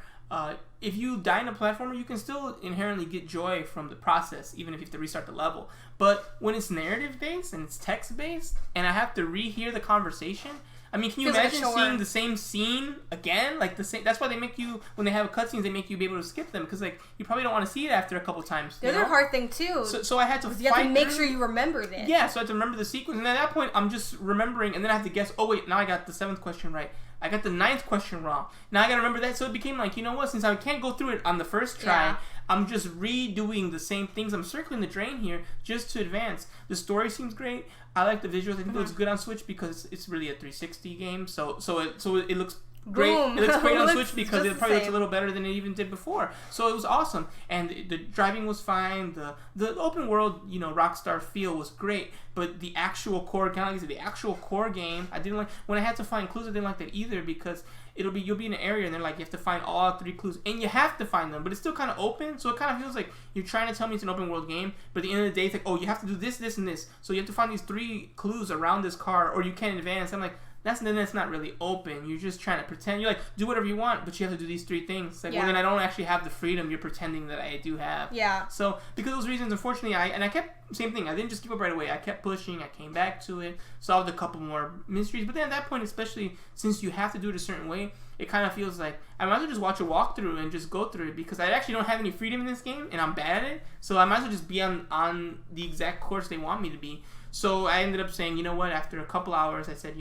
if you die in a platformer, you can still inherently get joy from the process, even if you have to restart the level. But when it's narrative-based and it's text-based, and I have to rehear the conversation, I mean, can you imagine seeing the same scene again? Like the same. That's why they make you, when they have cutscenes, they make you be able to skip them because like you probably don't want to see it after a couple times. There's a hard thing too. So I had to. You have to make sure you remembered it. Yeah, so I had to remember the sequence, and at that point, I'm just remembering, and then I have to guess. Oh wait, now I got the 7th question right. I got the 9th question wrong. Now I gotta remember that. So it became like, you know what? Since I can't go through it on the first try, I'm just redoing the same things. I'm circling the drain here just to advance. The story seems great. I like the visuals. I think it looks good on Switch because it's really a 360 game. So it looks great. Boom. It looks great on Switch because just it probably the looks a little better than it even did before. So it was awesome, and the driving was fine. The open world, Rockstar feel was great, but the actual core, kind of like the actual core game, I didn't like. When I had to find clues, I didn't like that either because you'll be in an area and they're like you have to find all 3 clues, and you have to find them, but it's still kind of open, so it kind of feels like you're trying to tell me it's an open world game, but at the end of the day, it's like, oh, you have to do this, this, and this, so you have to find these 3 clues around this car, or you can't advance. I'm like, that's not really open. You're just trying to pretend. You're like, do whatever you want, but you have to do these 3 things. Like, well, then I don't actually have the freedom you're pretending that I do have. Yeah. So, because of those reasons, unfortunately, I kept, same thing. I didn't just give up right away. I kept pushing. I came back to it, solved a couple more mysteries. But then at that point, especially since you have to do it a certain way, it kind of feels like I might as well just watch a walkthrough and just go through it because I actually don't have any freedom in this game, and I'm bad at it. So I might as well just be on the exact course they want me to be. So I ended up saying, you know what? After a couple hours, I said,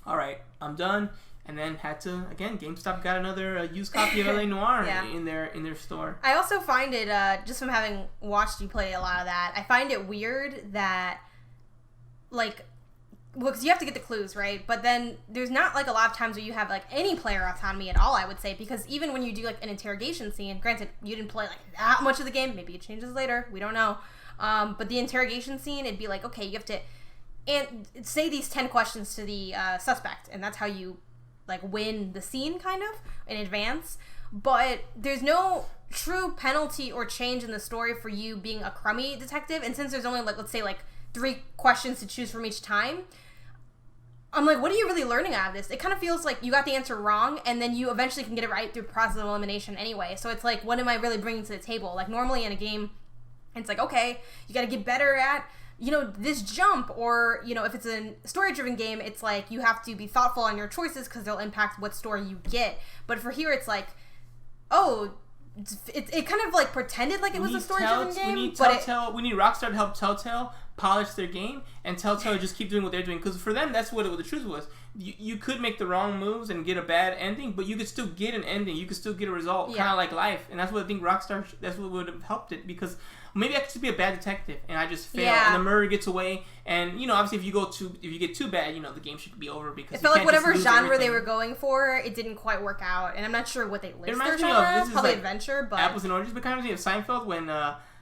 all right, I'm done, and then had to again. GameStop got another used copy of LA Noire in their store. I also find it just from having watched you play a lot of that, I find it weird that because you have to get the clues, right? But then there's not a lot of times where you have any player autonomy at all, I would say, because even when you do an interrogation scene, granted you didn't play that much of the game, maybe it changes later, we don't know. But the interrogation scene, it'd be like, okay, you have to and say these 10 questions to the suspect, and that's how you win the scene kind of in advance. But there's no true penalty or change in the story for you being a crummy detective, and since there's only let's say 3 questions to choose from each time, I'm like, what are you really learning out of this? It kind of feels like you got the answer wrong, and then you eventually can get it right through process of elimination anyway. So it's what am I really bringing to the table? Normally in a game, it's okay, you got to get better at this jump, or, if it's a story-driven game, it's you have to be thoughtful on your choices because they'll impact what story you get. But for here, it's it kind of pretended like it was a story-driven game. We need Rockstar to help Telltale polish their game, and Telltale just keep doing what they're doing, because for them, that's what the truth was. You could make the wrong moves and get a bad ending, but you could still get an ending. You could still get a result, kind of like life. And that's what I think Rockstar, that's what would have helped it, because maybe I could just be a bad detective and I just fail and the murder gets away, and obviously if you get too bad, the game should be over, because it felt like whatever genre they were going for, it didn't quite work out, and I'm not sure what they list their genre. Probably adventure, but apples and oranges. But kind of of Seinfeld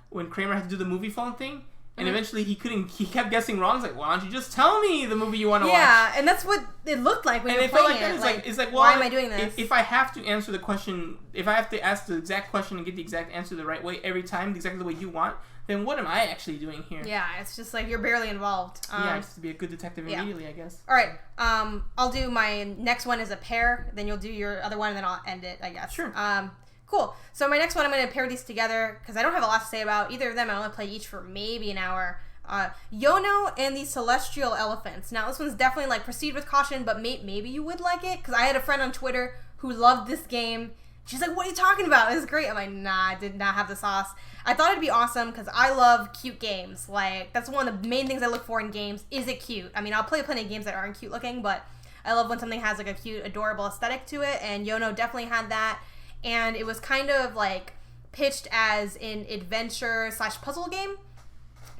when Kramer had to do the movie phone thing. And eventually he kept guessing wrong. He's like, why don't you just tell me the movie you want to watch? Yeah, and that's what it looked like when you were playing it. It's well, why am I doing this? If I have to answer the question, if I have to ask the exact question and get the exact answer the right way every time, exactly the way you want, then what am I actually doing here? Yeah, it's just you're barely involved. Just to be a good detective immediately, I guess. All right, I'll do my next one as a pair, then you'll do your other one, and then I'll end it, I guess. Sure. Cool. So my next one, I'm going to pair these together because I don't have a lot to say about either of them. I only played each for maybe an hour. Yono and the Celestial Elephants. Now, this one's definitely proceed with caution, but maybe you would like it, because I had a friend on Twitter who loved this game. She's like, what are you talking about? It's great. I'm like, nah, I did not have the sauce. I thought it'd be awesome because I love cute games. That's one of the main things I look for in games. Is it cute? I mean, I'll play plenty of games that aren't cute looking, but I love when something has a cute, adorable aesthetic to it, and Yono definitely had that. And it was kind of pitched as an adventure/puzzle game,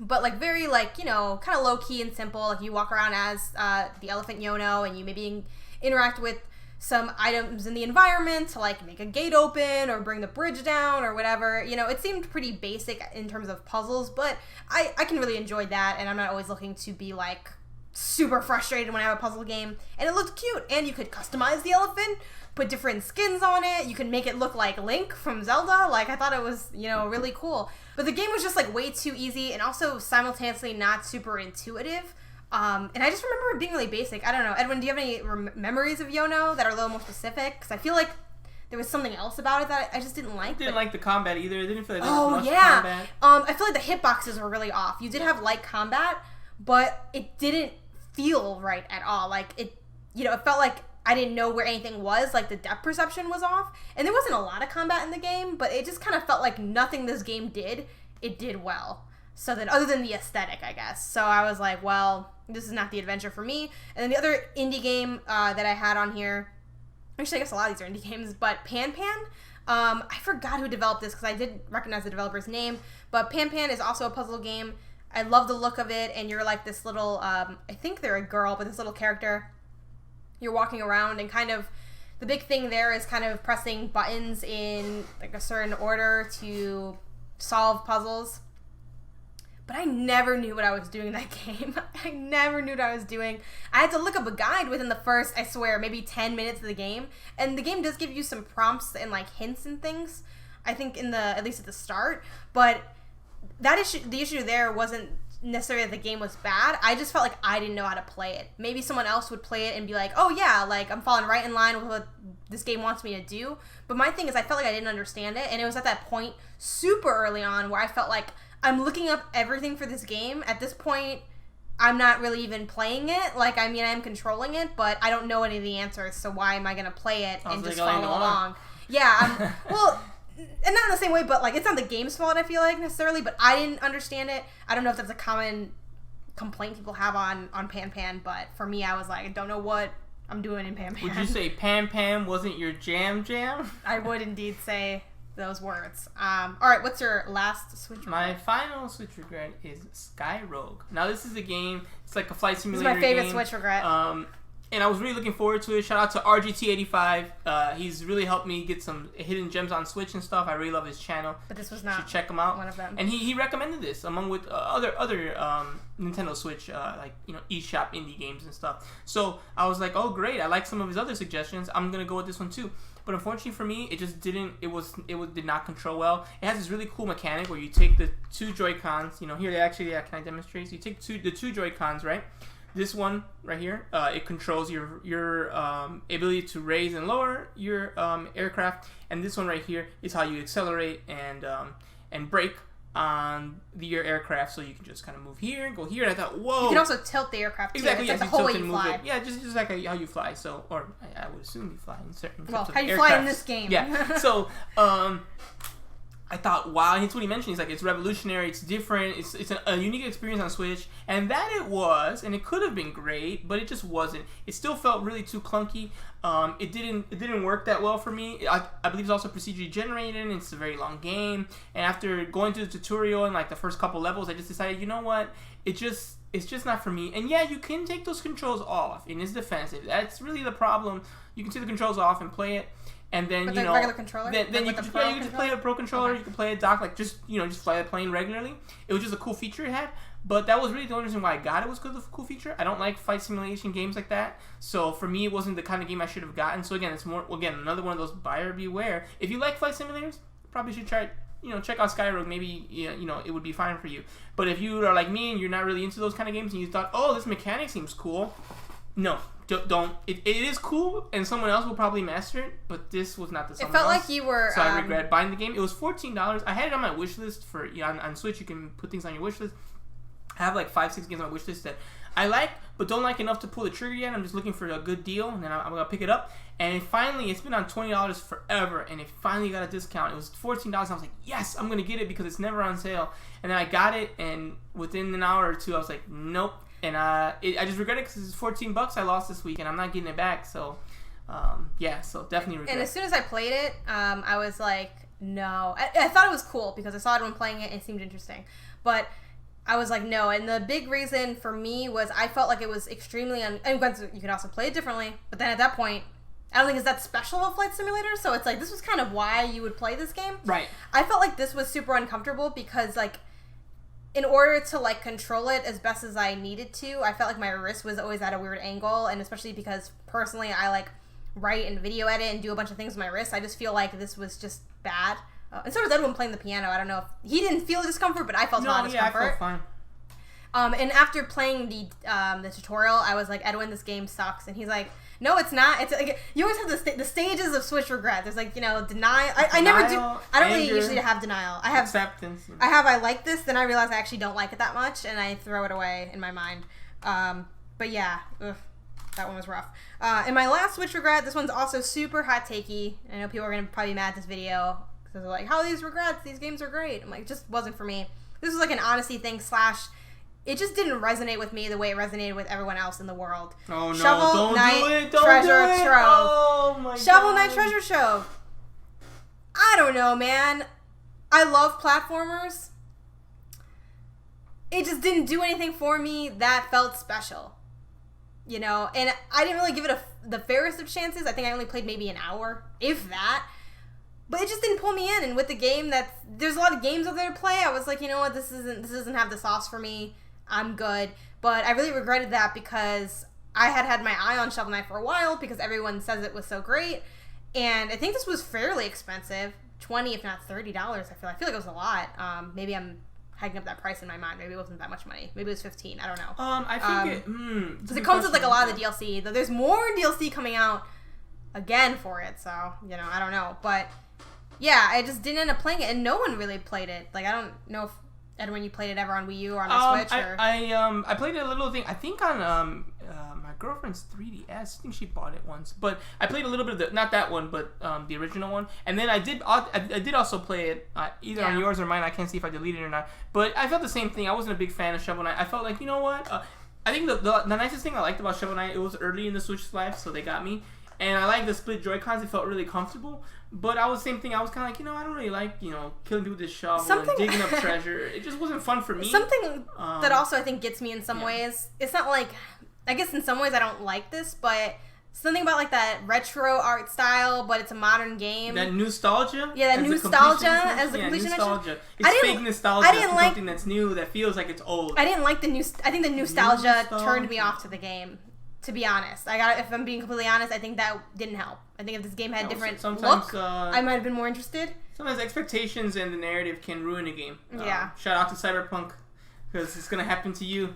but very kind of low key and simple. You walk around as the elephant Yono, and you maybe interact with some items in the environment to make a gate open or bring the bridge down or whatever. It seemed pretty basic in terms of puzzles, but I can really enjoy that, and I'm not always looking to be super frustrated when I have a puzzle game. And it looked cute, and you could customize the elephant, put different skins on it. You can make it look like Link from Zelda. I thought it was, really cool. But the game was just way too easy, and also simultaneously not super intuitive. And I just remember it being really basic. I don't know. Edwin, do you have any memories of Yono that are a little more specific? Because I feel like there was something else about it that I just didn't like. Didn't like the combat either. I didn't feel like there was much combat. I feel like the hitboxes were really off. You did have light combat, but it didn't feel right at all. It felt like I didn't know where anything was. The depth perception was off. And there wasn't a lot of combat in the game, but it just kind of felt like nothing this game did, it did well. So then, other than the aesthetic, I guess. So I was like, well, this is not the adventure for me. And then the other indie game that I had on here, actually I guess a lot of these are indie games, but Pan Pan, I forgot who developed this because I did recognize the developer's name, but Pan Pan is also a puzzle game. I love the look of it, and you're like this little, I think they're a girl, but this little character. You're walking around, and kind of the big thing there is kind of pressing buttons in like a certain order to solve puzzles. But I never knew what I was doing in that game. I never knew what I was doing. I had to look up a guide within the first, I swear, maybe 10 minutes of the game. And the game does give you some prompts and like hints and things, I think at least at the start. But the issue there wasn't necessarily that the game was bad. I just felt like I didn't know how to play it. Maybe someone else would play it and be like, oh yeah, like I'm falling right in line with what this game wants me to do. But my thing is I felt like I didn't understand it. And it was at that point super early on where I felt like I'm looking up everything for this game. At this point, I'm not really even playing it. Like, I mean, I am controlling it, but I don't know any of the answers, so why am I going to play it and just follow along? Yeah, well, and not in the same way, but, like, it's not the game's fault, I feel like, necessarily, but I didn't understand it. I don't know if that's a common complaint people have on Pan Pan, but for me, I was like, I don't know what I'm doing in Pan Pan. Would you say Pan Pan wasn't your jam? I would indeed say those words. All right, what's your last Switch regret? My final Switch regret is Sky Rogue. Now, this is a game. It's like a flight simulator This is my favorite game. Switch regret. And I was really looking forward to it. Shout out to RGT85. He's really helped me get some hidden gems on Switch and stuff. I really love his channel. But this was not. You should check him out. One of them. And he recommended this among with other Nintendo Switch like eShop indie games and stuff. So I was like, oh great, I like some of his other suggestions. I'm gonna go with this one too. But unfortunately for me, it just didn't. It did not control well. It has this really cool mechanic where you take the two Joy-Cons. Here they actually. Can I demonstrate? So you take the two Joy-Cons, right? This one right here, it controls your ability to raise and lower your aircraft, and this one right here is how you accelerate and brake on your aircraft. So you can just kind of move here and go here. And I thought, whoa! You can also tilt the aircraft too. Exactly, it's yes, like the whole you way tilt you and fly. move it. Yeah, just like how you fly. So, or I would assume you fly in certain. Well, types of how you fly in aircrafts. this game? Yeah. So, I thought, wow, and it's what he mentioned. He's like, it's revolutionary, it's different, it's a unique experience on Switch, and that it was, and it could have been great, but it just wasn't. It still felt really too clunky. It didn't work that well for me. I believe it's also procedurally generated, and it's a very long game. And after going through the tutorial and like the first couple levels, I just decided, you know what, it's just not for me. And yeah, you can take those controls off in his defense. That's really the problem. You can take the controls off and play it. And then with the regular controller. Then you can just play a pro controller. Okay. You can play a dock, like just fly the plane regularly. It was just a cool feature it had. But that was really the only reason why I got it, was because of the cool feature. I don't like flight simulation games like that. So for me, it wasn't the kind of game I should have gotten. So again, it's another one of those buyer beware. If you like flight simulators, probably should try. Check out Sky Rogue. Maybe it would be fine for you. But if you are like me and you're not really into those kind of games and you thought, oh, this mechanic seems cool, no. Don't. It is cool, and someone else will probably master it, but this was not the someone else. It felt like you were. So I regret buying the game. It was $14. I had it on my wish list for on Switch. You can put things on your wish list. I have like 5-6 games on my wish list that I like, but don't like enough to pull the trigger yet. I'm just looking for a good deal, and then I'm gonna pick it up. And it's been on $20 forever, and it finally got a discount. It was $14. I was like, yes, I'm gonna get it because it's never on sale. And then I got it, and within an hour or two, I was like, nope. And I just regret it because it's $14 I lost this week, and I'm not getting it back. So, so definitely regret. And as soon as I played it, I was like, no. I thought it was cool because I saw everyone playing it and it seemed interesting. But I was like, no. And the big reason for me was I felt like it was extremely... and you can also play it differently. But then at that point, I don't think it's that special of a flight simulator. So it's like, this was kind of why you would play this game. Right. I felt like this was super uncomfortable because, like, in order to like control it as best as I needed to, I felt like my wrist was always at a weird angle, and especially because personally I like write and video edit and do a bunch of things with my wrist. I just feel like this was just bad. And so was Edwin playing the piano. I don't know if he didn't feel discomfort, but I felt a lot of discomfort. I felt fine. And after playing the tutorial, I was like, Edwin, this game sucks, and he's like, no, it's not. It's like you always have the stages of Switch regret. There's like denial. I never do. I don't really usually have denial. I have acceptance. I like this, then I realize I actually don't like it that much, and I throw it away in my mind. But yeah, that one was rough. And my last Switch regret. This one's also super hot takey. I know people are gonna probably be mad at this video because they're like, how are these regrets? These games are great. I'm like, it just wasn't for me. This was like an honesty thing / it just didn't resonate with me the way it resonated with everyone else in the world. Oh no! Shovel Don't Knight do it! Don't Treasure do it! Trove. Oh my God! Shovel Knight Treasure Trove. I don't know, man. I love platformers. It just didn't do anything for me that felt special. You know, and I didn't really give it the fairest of chances. I think I only played maybe an hour, if that. But it just didn't pull me in. And with the game, there's a lot of games out there to play. I was like, you know what, this doesn't have the sauce for me. I'm good. But I really regretted that because I had my eye on Shovel Knight for a while because everyone says it was so great. And I think this was fairly expensive, $20 if not $30. I feel like it was a lot. Maybe I'm hiking up that price in my mind. Maybe it wasn't that much money. Maybe it was $15. I don't know. I think because it comes with like a lot of the DLC. Though there's more DLC coming out again for it. So I don't know. But yeah, I just didn't end up playing it, and no one really played it. Like I don't know if Edwin, you played it ever on Wii U or on the Switch? Or? I played it a little thing. I think on my girlfriend's 3DS. I think she bought it once. But I played a little bit of not that one, but the original one. And then I did also play it either on yours or mine. I can't see if I deleted it or not. But I felt the same thing. I wasn't a big fan of Shovel Knight. I felt like, you know what? I think the nicest thing I liked about Shovel Knight, it was early in the Switch's life, so they got me. And I like the split Joy-Cons. It felt really comfortable. But I was the same thing. I was kind of like, I don't really like, killing people with this shovel and digging up treasure. It just wasn't fun for me. Something that also I think gets me in some ways. It's not like, I guess in some ways I don't like this, but something about like that retro art style, but it's a modern game. That nostalgia? Yeah, that nostalgia as the completion nostalgia. It's fake nostalgia. I didn't like something that's new that feels like it's old. I didn't like I think the nostalgia turned me off to the game. To be honest, if I'm being completely honest, I think that didn't help. I think if this game had different look, I might have been more interested. Sometimes expectations and the narrative can ruin a game. Yeah. Shout out to Cyberpunk, because it's gonna happen to you.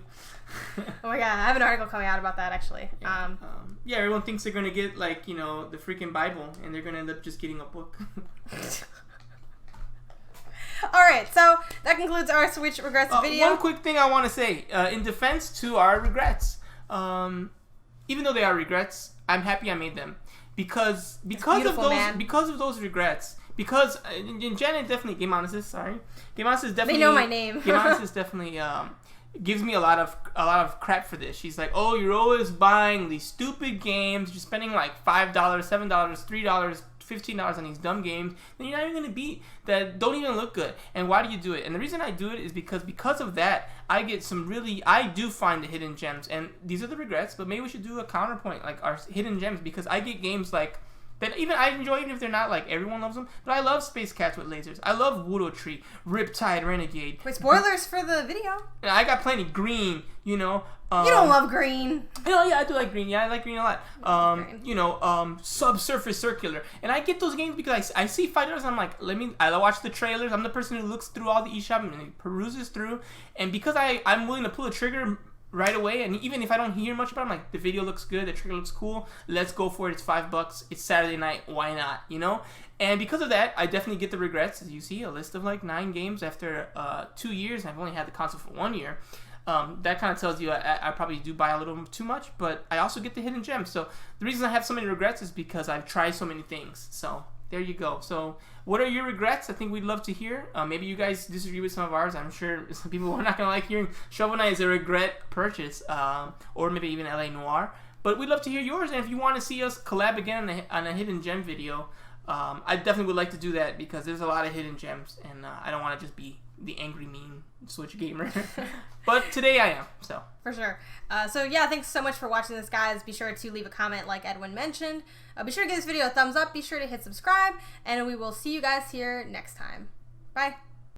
Oh my god, I have an article coming out about that actually. Yeah, everyone thinks they're gonna get like the freaking Bible, and they're gonna end up just getting a book. Alright, so that concludes our Switch Regrets video. One quick thing I want to say in defense to our regrets. Even though they are regrets, I'm happy I made them because of those regrets. Because Janet definitely Gameonysus, Gameonysus definitely. They know my name. Gameonysus definitely gives me a lot of crap for this. She's like, oh, you're always buying these stupid games. You're spending like $5, $7, $3, $15 on these dumb games, then you're not even gonna beat that. Don't even look good. And why do you do it? And the reason I do it is because of that, I do find the hidden gems. And these are the regrets, but maybe we should do a counterpoint, like our hidden gems, because I get games like that even I enjoy, even if they're not like everyone loves them. But I love Space Cats with lasers. I love Woodoo Tree, Riptide Renegade. Wait, spoilers for the video? I got plenty. Green, you don't love green. Yeah, I do like green. Yeah, I like green a lot. Subsurface Circular. And I get those games because I see $5 and I'm like, I watch the trailers. I'm the person who looks through all the eShop and peruses through. And because I'm willing to pull a trigger right away, and even if I don't hear much about it, I'm like, the video looks good, the trigger looks cool, let's go for it. It's $5. It's Saturday night. Why not? And because of that, I definitely get the regrets. As you see, a list of like 9 games after 2 years, and I've only had the console for 1 year. That kind of tells you I probably do buy a little too much, but I also get the hidden gems. So the reason I have so many regrets is because I've tried so many things. So there you go. So what are your regrets? I think we'd love to hear. Maybe you guys disagree with some of ours. I'm sure some people are not going to like hearing Shovel Knight is a regret purchase, or maybe even LA Noire. But we'd love to hear yours. And if you want to see us collab again on a hidden gem video, I definitely would like to do that because there's a lot of hidden gems, and I don't want to just be the angry, mean Switch gamer. But today I am, so. For sure. So yeah, thanks so much for watching this, guys. Be sure to leave a comment like Edwin mentioned. Be sure to give this video a thumbs up. Be sure to hit subscribe. And we will see you guys here next time. Bye.